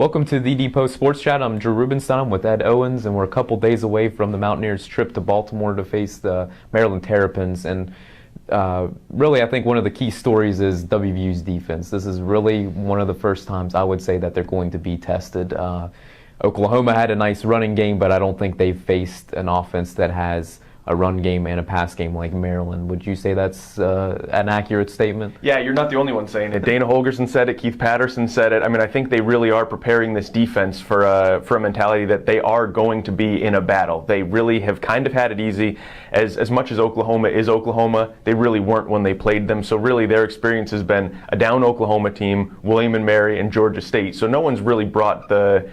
Welcome to the Post Sports Chat. I'm Drew Rubenstein. I'm with Ed Owens, and we're a couple days away from the Mountaineers' trip to Baltimore to face the Maryland Terrapins. And really, I think one of the key stories is WVU's defense. This is really one of the first times I would say that they're going to be tested. Oklahoma had a nice running game, but I don't think they've faced an offense that has a run game and a pass game like Maryland. Would you say that's an accurate statement? Yeah, you're not the only one saying it. Dana Holgorsen said it. Keith Patterson said it. I mean, I think they really are preparing this defense for a mentality that they are going to be in a battle. They really have kind of had it easy. As much as Oklahoma is Oklahoma, they really weren't when they played them. So really their experience has been a down Oklahoma team, William & Mary, and Georgia State. So no one's really brought the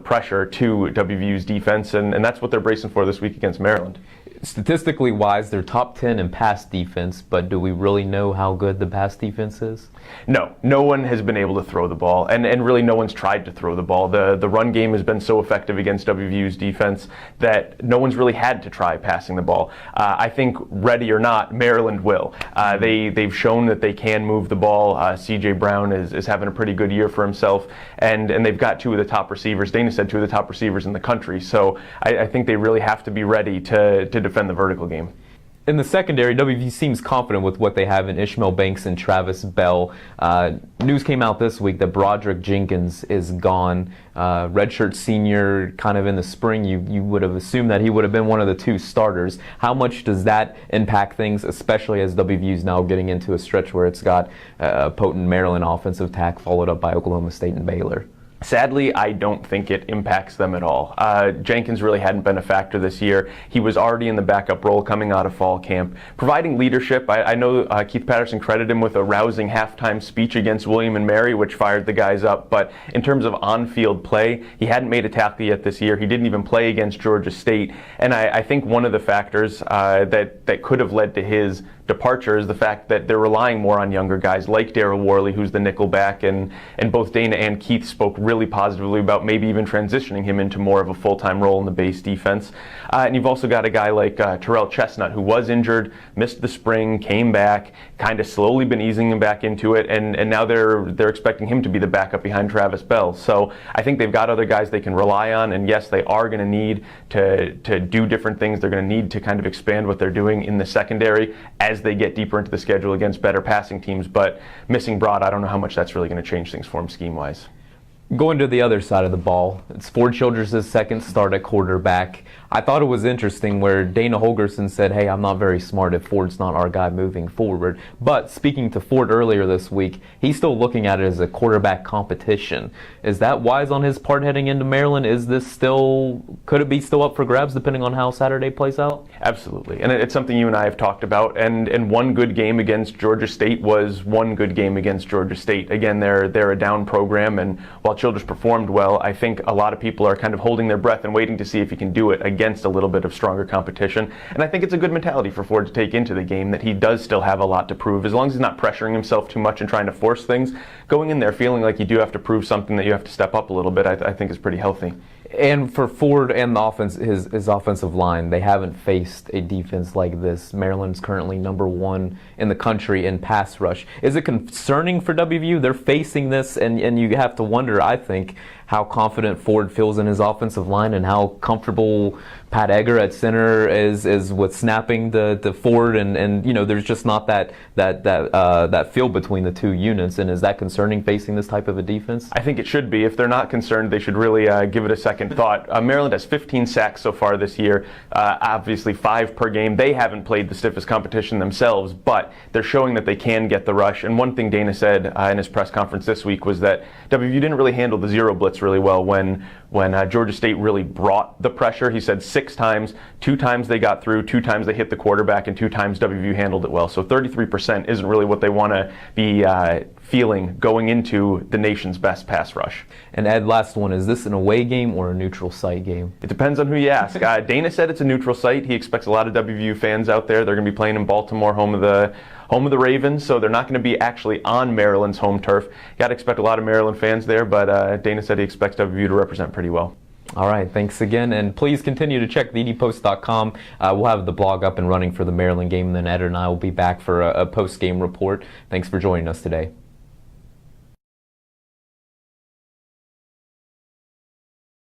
pressure to WVU's defense, and that's what they're bracing for this week against Maryland. Statistically wise, they're top 10 in pass defense, but do we really know how good the pass defense is? No one has been able to throw the ball, and really no one's tried to throw the ball. The run game has been so effective against WVU's defense that no one's really had to try passing the ball. I think, ready or not, Maryland will. They've shown that they can move the ball. C.J. Brown is having a pretty good year for himself, and they've got two of the top receivers. Dana said two of the top receivers in the country, so I think they really have to be ready to defend the vertical game. In the secondary, WVU seems confident with what they have in Ishmael Banks and Travis Bell. News came out this week that Broderick Jenkins is gone. Redshirt senior, kind of in the spring, you would have assumed that he would have been one of the two starters. How much does that impact things, especially as WVU is now getting into a stretch where it's got a potent Maryland offensive attack followed up by Oklahoma State and Baylor? Sadly, I don't think it impacts them at all. Jenkins really hadn't been a factor this year. He was already in the backup role coming out of fall camp, providing leadership. I know Keith Patterson credited him with a rousing halftime speech against William & Mary, which fired the guys up. But in terms of on-field play, he hadn't made a tackle yet this year. He didn't even play against Georgia State. And I think one of the factors that could have led to his departure is the fact that they're relying more on younger guys like Darryl Worley, who's the nickel back, and both Dana and Keith spoke really positively about maybe even transitioning him into more of a full-time role in the base defense. And you've also got a guy like Terrell Chestnut, who was injured, missed the spring, came back, kind of slowly been easing him back into it, and now they're expecting him to be the backup behind Travis Bell. So I think they've got other guys they can rely on, and yes, they are going to need to do different things. They're going to need to kind of expand what they're doing in the secondary as they get deeper into the schedule against better passing teams. But missing Broad, I don't know how much that's really going to change things for him scheme-wise. Going to the other side of the ball, it's Ford Childress' second start at quarterback. I thought it was interesting where Dana Holgorsen said, hey, I'm not very smart if Ford's not our guy moving forward. But speaking to Ford earlier this week, he's still looking at it as a quarterback competition. Is that wise on his part heading into Maryland? Could it be still up for grabs depending on how Saturday plays out? Absolutely. And it's something you and I have talked about. And one good game against Georgia State was one good game against Georgia State. Again, they're a down program, and while Childress performed well, I think a lot of people are kind of holding their breath and waiting to see if he can do it against a little bit of stronger competition. And I think it's a good mentality for Ford to take into the game, that he does still have a lot to prove. As long as he's not pressuring himself too much and trying to force things, going in there feeling like you do have to prove something, that you have to step up a little bit, I think is pretty healthy. And for Ford and the offense, his offensive line, they haven't faced a defense like this. Maryland's currently number 1 in the country in pass rush. Is it concerning for WVU? They're facing this, and you have to wonder, I think, how confident Ford feels in his offensive line and how comfortable Pat Egger at center is with snapping the Ford, and you know, there's just not that feel between the two units. And is that concerning facing this type of a defense? I think it should be. If they're not concerned, they should really give it a second thought. Maryland has 15 sacks so far this year, obviously 5 per game. They haven't played the stiffest competition themselves, but they're showing that they can get the rush. And one thing Dana said in his press conference this week was that WVU didn't really handle the zero blitz really well when Georgia State really brought the pressure. He said 6 times, 2 times they got through, 2 times they hit the quarterback, and 2 times WVU handled it well. So 33% isn't really what they want to be feeling going into the nation's best pass rush. And Ed, last one, is this an away game or a neutral site game? It depends on who you ask. Dana said it's a neutral site. He expects a lot of WVU fans out there. They're going to be playing in Baltimore, home of the Ravens, so they're not going to be actually on Maryland's home turf. Got to expect a lot of Maryland fans there, but Dana said he expects WVU to represent pretty well. All right, thanks again, and please continue to check TheDPost.com. We'll have the blog up and running for the Maryland game, and then Ed and I will be back for a post-game report. Thanks for joining us today.